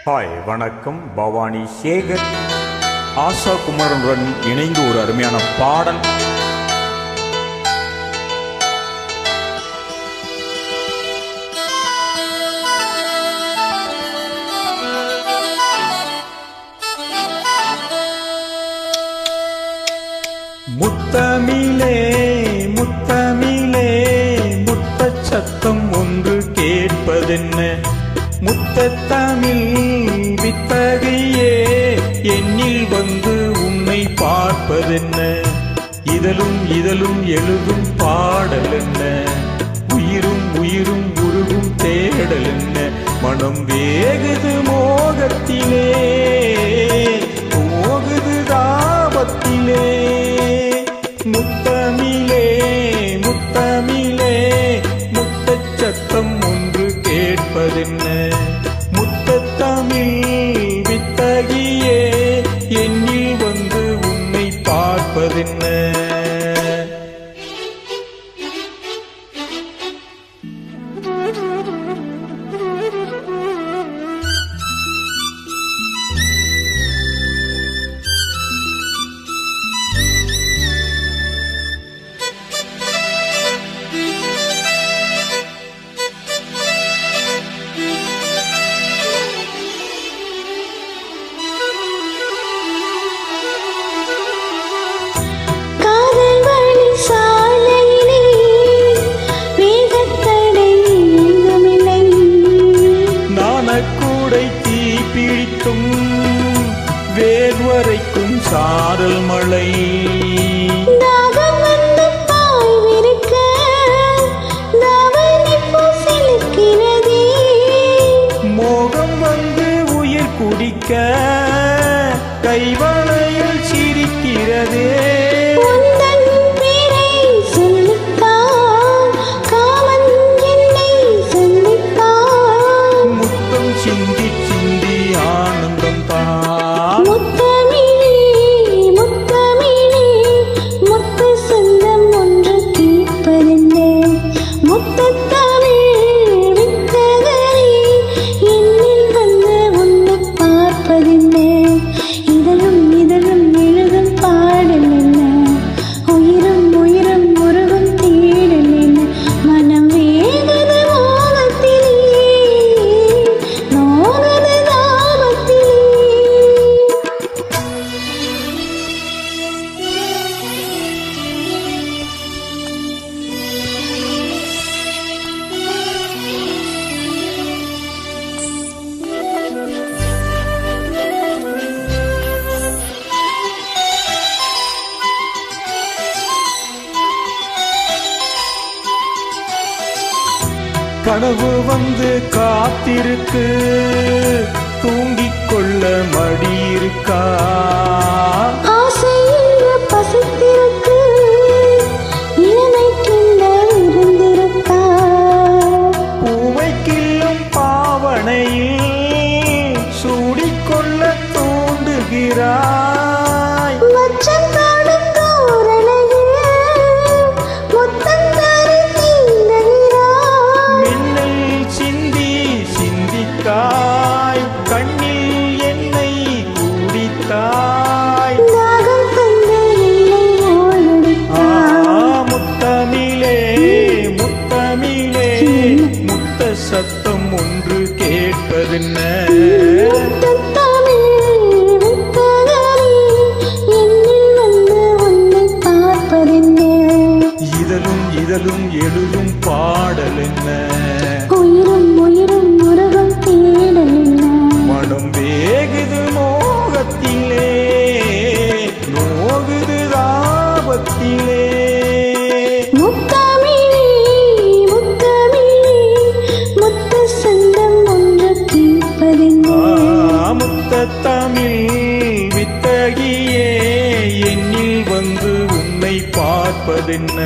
Hi வணக்கம். பவானி சேகர் ஆஷா குமாரனுடன் இணைந்து ஒரு அருமையான பாடல். முத்தமிழே முத்தமிழே முத்தச் சத்தம் ஒன்று கேட்பதென்ன, முத்தத்தமிழ் வித்தகையே என்னில் வந்து உன்னை பார்ப்பதென்ன, இதழும் இதழும் எழுதும் பாடல் என்ன, உயிரும் உயிரும் உருகும் தேடல் என்ன, மனம் வேகுது மோகத்திலே போகுது தாபத்திலே. முத்தமிழே முத்தமிழே முத்தச் சத்தம் ஒன்று கேட்பதென்ன, முத்தத்தமிழ் வித்தகியே என்னில் வந்து உன்னை பார்ப்பதென்ன. தீப்பிடித்தும் வேர்வரைக்கும் சாரல் மழை, மோகம் வந்து உயிர் குடிக்க கைவளையில் சிரிக்கிறதே. சிந்தி சிந்தி ஆனந்தம் தான். முத்தமிழே முத்தமிழே முத்து சொந்தம் ஒன்று கேட்பதென்ன, முத்தத்தமிழ் வித்தகரே என்னில் வந்து உன்னை பார்ப்பதென்ன, இதழும் இதழும் எழுதும் பாடல் என்ன, உயிரும் உயிரும் உருகும் தேடல் என்ன, மனம் வேகுது மோகத்திலே நோகுது தாபத்திலே. கனவு வந்து காத்திருக்கு, தூங்கிக் கொள்ள மடி இருக்கா, ஆசையில் பசித்திருக்கு, இளமைக்கில்ல இருந்திருக்கா, பூவை கிள்ளும் பாவனையில் சூடிக்கொள்ள தூண்டுகிறாய், மச்சம் காடும் தோரணையில் முத்தம் தரு தீண்டுகிறாய், மின்னல் சிந்தி சிந்தித்தாய், கண்ணில் என்னை கூடித்தாய். தாகம் தந்து என்னை ஓடடித்தாய். முத்தமிழே முத்தமிழே முத்த சத்தம் ஒன்று கேட்பதென்ன, முத்தத்தமிழ் வித்தகரே என்னில் வந்து உன்னை பார்ப்பதென்ன, இதழும் இதழும் எழுதும் பாடல் என்ன, உயிரும் உயிரும் உருகும் தேடல் என்ன, மனம் வேகுது மோகத்திலே நோகுது தாபத்திலே. முத்தமிழே முத்தமிழே முத்து சொந்தம் ஒன்று கேட்பதென்ன, முத்தத்தமிழ் வித்தகியே என்னில் வந்து உன்னை பார்ப்பதென்ன.